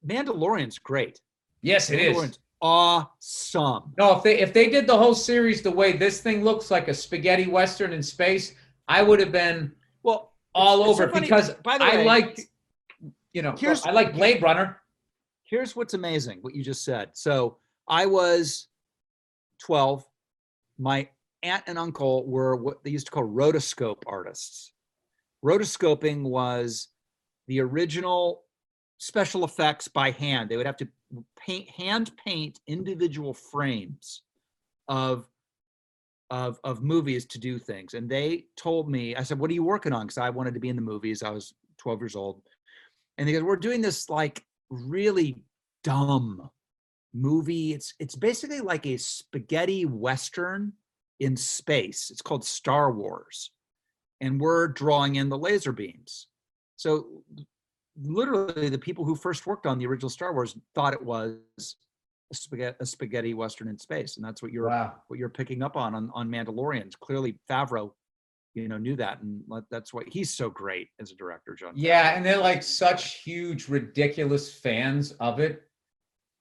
Mandalorian's great. Yes, it is. Mandalorian's awesome. No, if they did the whole series the way this thing looks, like a spaghetti western in space, I would have been all over it, because by the way, I liked, I like Blade Runner. Here's what's amazing, what you just said. So I was 12. My aunt and uncle were what they used to call rotoscope artists. Rotoscoping was the original special effects by hand. They would have to hand paint individual frames of movies to do things. And they told me, I said, what are you working on? Because I wanted to be in the movies. I was 12 years old. And they go, we're doing this like really dumb movie. It's basically like a spaghetti western in space. It's called Star Wars. And we're drawing in the laser beams. So literally the people who first worked on the original Star Wars thought it was a spaghetti western in space. And that's what you're picking up on Mandalorians. Clearly Favreau, knew that. And that's why he's so great as a director, Jon. Yeah. And they're like such huge, ridiculous fans of it.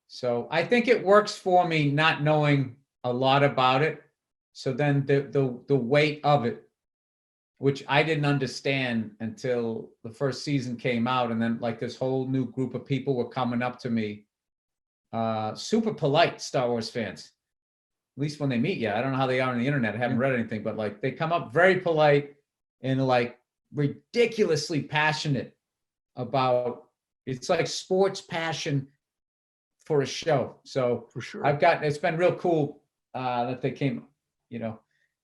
So I think it works for me not knowing a lot about it. So then the weight of it, which I didn't understand until the first season came out. And then like this whole new group of people were coming up to me, super polite Star Wars fans, at least when they meet you. I don't know how they are on the internet. I haven't read anything, but like they come up very polite and like ridiculously passionate about, it's like sports passion for a show. So for sure, it's been real cool that they came,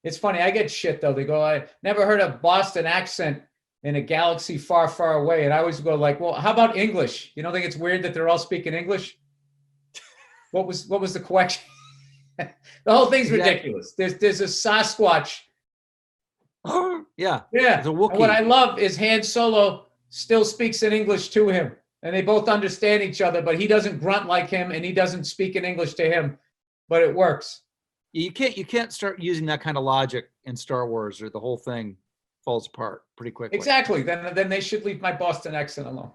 It's funny, I get shit though. They go, I never heard a Boston accent in a galaxy far, far away. And I always go like, well, how about English? You don't think it's weird that they're all speaking English? What was the question? The whole thing's ridiculous. There's a Sasquatch. Yeah. And what I love is Han Solo still speaks in English to him. And they both understand each other, but he doesn't grunt like him and he doesn't speak in English to him. But it works. You can't start using that kind of logic in Star Wars, or the whole thing falls apart pretty quickly. Exactly. Then they should leave my Boston accent alone.